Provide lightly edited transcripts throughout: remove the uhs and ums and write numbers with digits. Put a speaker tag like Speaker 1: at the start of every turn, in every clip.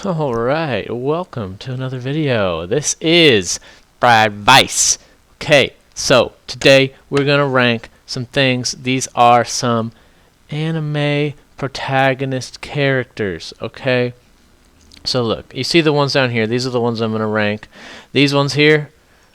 Speaker 1: Alright, welcome to another video. This is Brad Vice. Okay, so today we're going to rank some things. These are some anime protagonist characters, okay? So look, you see the ones down here. These are the ones I'm going to rank. These ones here,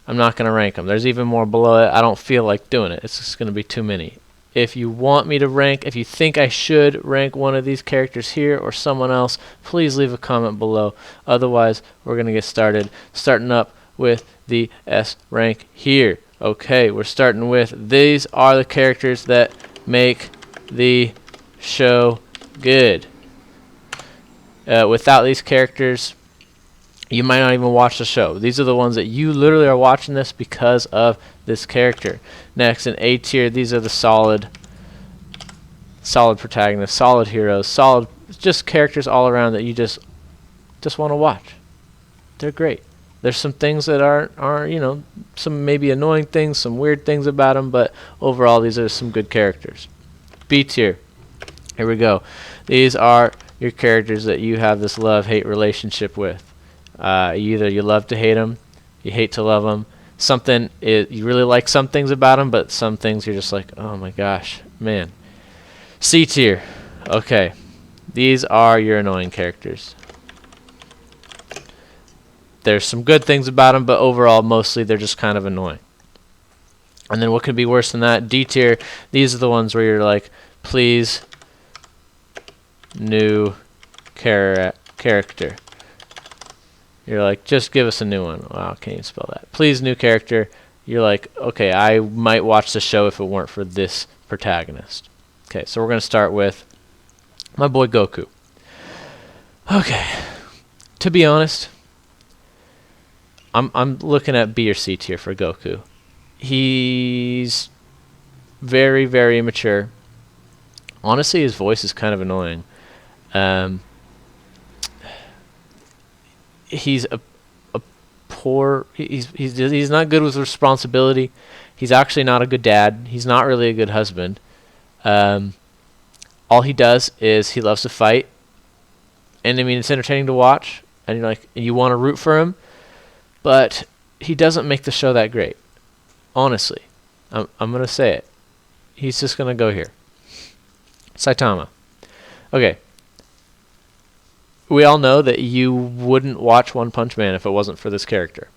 Speaker 1: I'm not going to rank them. There's even more below it. I don't feel like doing it. It's just going to be too many. If you want me to rank, if you think I should rank one of these characters here or someone else, please leave a comment below. Otherwise, we're going to get started. Starting up with the S rank here. Okay, we're starting with, these are the characters that make the show good. Without these characters, you might not even watch the show. These are the ones that you literally are watching this because of this character. Next, in A tier, these are the solid protagonists, solid heroes, solid just characters all around that you just want to watch. They're great. There's some things that are you know, some maybe annoying things, some weird things about them, but overall these are some good characters. B tier. Here we go. These are your characters that you have this love-hate relationship with. Either you love to hate them, you hate to love them. You really like some things about them, but some things you're just like, oh my gosh, man. C tier. Okay, these are your annoying characters. There's some good things about them, but overall, mostly they're just kind of annoying. And then what could be worse than that? D tier. These are the ones where you're like, please, new character. You're like, just give us a new one. Wow, can't even spell that. Please, new character. You're like, okay, I might watch the show if it weren't for this protagonist. Okay, so we're going to start with my boy Goku. Okay, to be honest, I'm looking at B or C tier for Goku. He's very, very immature. Honestly, his voice is kind of annoying. He's a poor. He's not good with responsibility. He's actually not a good dad. He's not really a good husband. All he does is he loves to fight, and I mean it's entertaining to watch, and you're like, you want to root for him, but he doesn't make the show that great. Honestly, I'm gonna say it. He's just gonna go here. Saitama. Okay. We all know that you wouldn't watch One Punch Man if it wasn't for this character.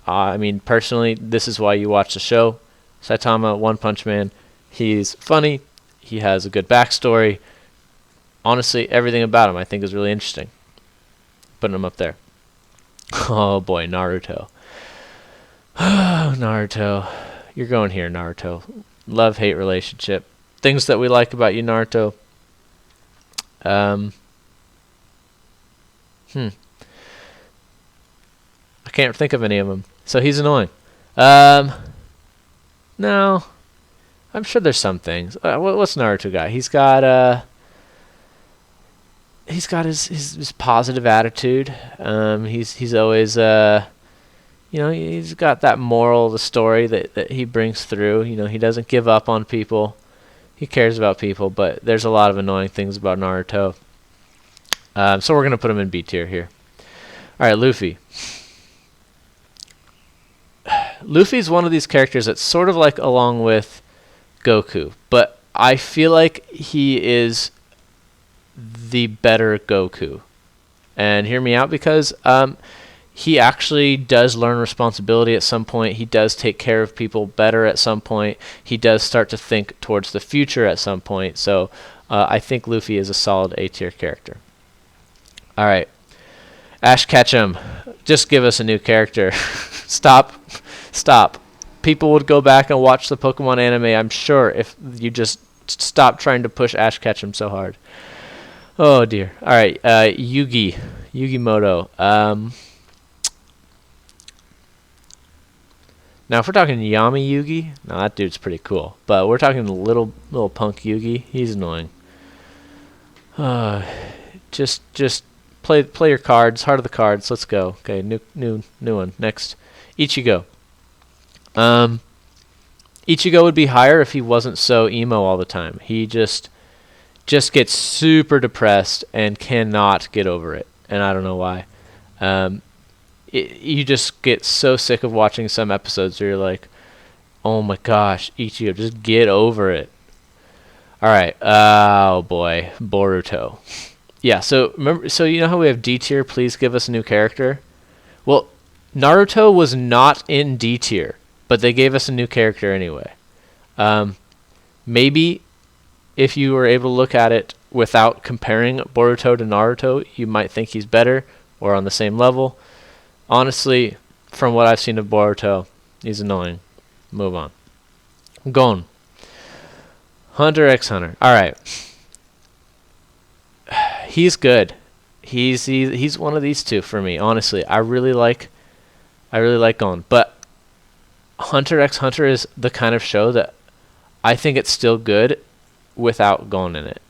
Speaker 1: I mean, personally, this is why you watch the show. Saitama, One Punch Man. He's funny. He has a good backstory. Honestly, everything about him I think is really interesting. Putting him up there. Oh boy, Naruto. Oh, Naruto. You're going here, Naruto. Love-hate relationship. Things that we like about you, Naruto. I can't think of any of them. So he's annoying. No. I'm sure there's some things. What's Naruto got? He's got his positive attitude. He's always you know, he's got that moral of the story that he brings through. You know, he doesn't give up on people. He cares about people, but there's a lot of annoying things about Naruto. So we're going to put him in B tier here. Alright, Luffy. Luffy's one of these characters that's sort of like along with Goku, but I feel like he is the better Goku. And hear me out, because he actually does learn responsibility at some point. He does take care of people better at some point. He does start to think towards the future at some point. So I think Luffy is a solid A tier character. Alright. Ash Ketchum. Just give us a new character. Stop. People would go back and watch the Pokemon anime, I'm sure, if you just stop trying to push Ash Ketchum so hard. Oh dear. Alright, Yugimoto. Now if we're talking Yami Yugi, now that dude's pretty cool. But we're talking little punk Yugi, he's annoying. Just play your cards, heart of the cards. Let's go. Okay, new one. Next, Ichigo. Ichigo would be higher if he wasn't so emo all the time. He just gets super depressed and cannot get over it. and I don't know why. You just get so sick of watching some episodes where you're like, oh my gosh, Ichigo, just get over it. All right. Oh boy, Boruto. Yeah. So remember, so you know how we have D tier? Please give us a new character. Well, Naruto was not in D tier, but they gave us a new character anyway. Maybe if you were able to look at it without comparing Boruto to Naruto, you might think he's better or on the same level. Honestly, from what I've seen of Boruto, he's annoying. Move on. Gon. Hunter x Hunter. All right. He's good. He's one of these two for me. Honestly, I really like Gon, but Hunter x Hunter is the kind of show that I think it's still good without Gon in it,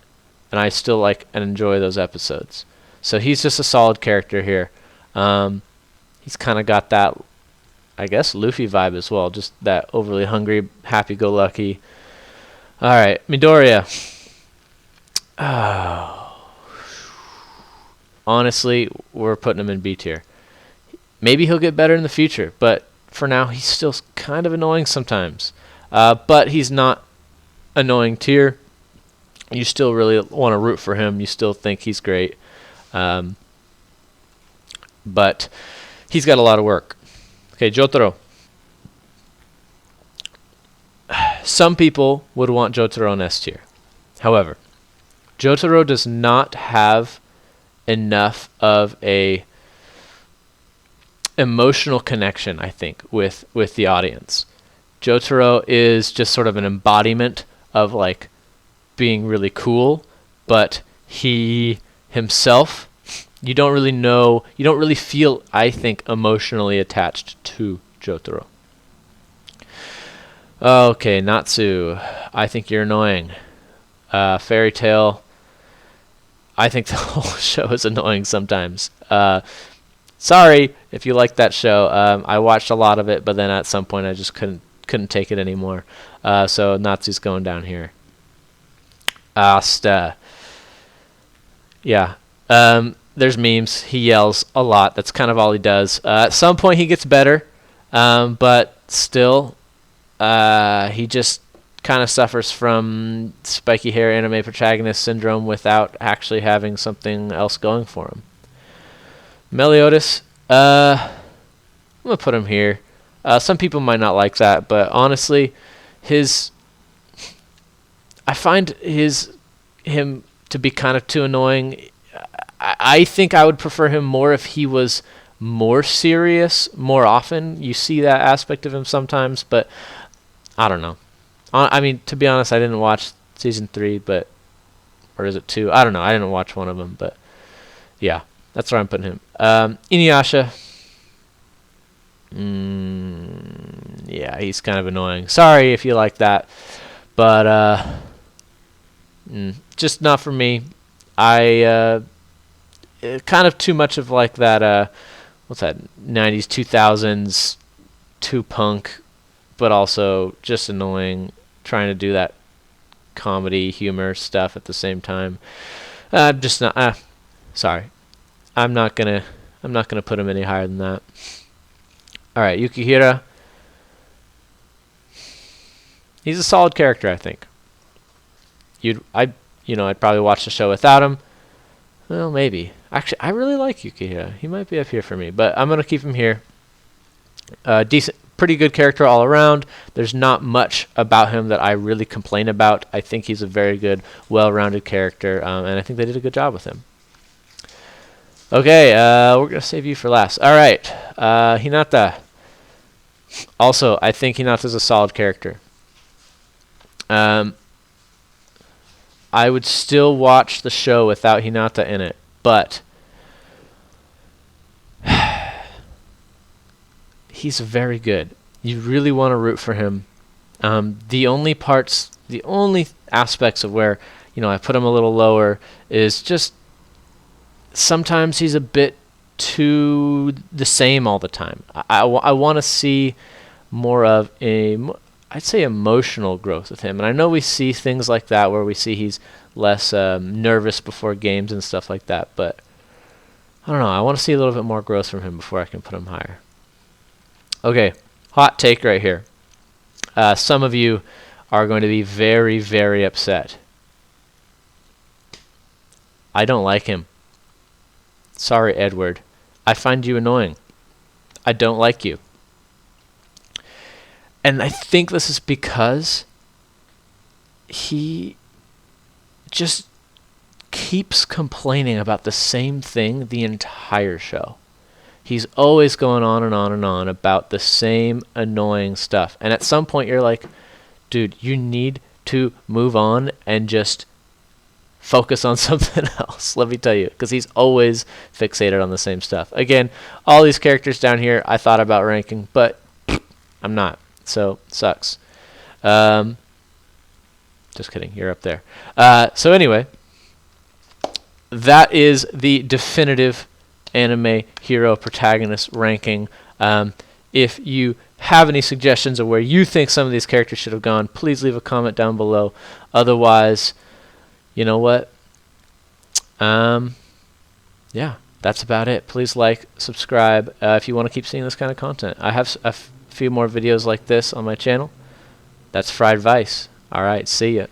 Speaker 1: and I still like and enjoy those episodes. So he's just a solid character here. He's kind of got that, I guess, Luffy vibe as well, just that overly hungry, happy-go-lucky. All right, Midoriya. Oh. Honestly, we're putting him in B tier. Maybe he'll get better in the future, but for now, he's still kind of annoying sometimes. But he's not annoying tier. You still really want to root for him. You still think he's great. But he's got a lot of work. Okay, Jotaro. Some people would want Jotaro in S tier. However, Jotaro does not have enough of a emotional connection, I think, with the audience. Jotaro is just sort of an embodiment of like being really cool, but he himself, you don't really feel, I think, emotionally attached to Jotaro. Okay, Natsu. I think you're annoying. Fairy Tail. I think the whole show is annoying sometimes. Sorry if you like that show. I watched a lot of it, but then at some point I just couldn't take it anymore. So Natsu's going down here. Asta. Yeah. There's memes. He yells a lot. That's kind of all he does. At some point he gets better, but still, he just kind of suffers from spiky hair anime protagonist syndrome without actually having something else going for him. Meliotis, I'm going to put him here. Some people might not like that, but honestly, I find him to be kind of too annoying. I think I would prefer him more if he was more serious more often. You see that aspect of him sometimes, but I don't know. I mean, to be honest, I didn't watch season 3, or is it 2? I don't know. I didn't watch one of them, but yeah, that's where I'm putting him. Inyasha. Yeah, he's kind of annoying. Sorry if you like that, but just not for me. I kind of too much of like that. What's that? 90s, 2000s, too punk, but also just annoying. Trying to do that comedy humor stuff at the same time. Just not. Sorry, I'm not gonna put him any higher than that. All right, Yukihira. He's a solid character, I think. I'd probably watch the show without him. Well, maybe. Actually, I really like Yukihira. He might be up here for me, but I'm gonna keep him here. Decent, pretty good character all around. There's not much about him that I really complain about. I think he's a very good, well-rounded character, and I think they did a good job with him. Okay, we're gonna save you for last. All right, Hinata. Also, I think Hinata's a solid character. I would still watch the show without Hinata in it, but he's very good. You really want to root for him. The only aspects of where, I put him a little lower is just sometimes he's a bit too the same all the time. I want to see more of I'd say emotional growth with him. And I know we see things like that where we see he's less nervous before games and stuff like that, but I don't know. I want to see a little bit more growth from him before I can put him higher. Okay, hot take right here. Some of you are going to be very, very upset. I don't like him. Sorry, Edward. I find you annoying. I don't like you. And I think this is because he just keeps complaining about the same thing the entire show. He's always going on and on and on about the same annoying stuff. And at some point you're like, dude, you need to move on and just focus on something else, let me tell you, because he's always fixated on the same stuff. Again, all these characters down here I thought about ranking, but I'm not, so sucks. Just kidding, you're up there. So anyway, that is the definitive anime hero protagonist ranking. If you have any suggestions of where you think some of these characters should have gone, please leave a comment down below. Otherwise, you know what? Yeah, that's about it. Please like, subscribe if you want to keep seeing this kind of content. I have a few more videos like this on my channel. That's Fried Vice. All right, see ya.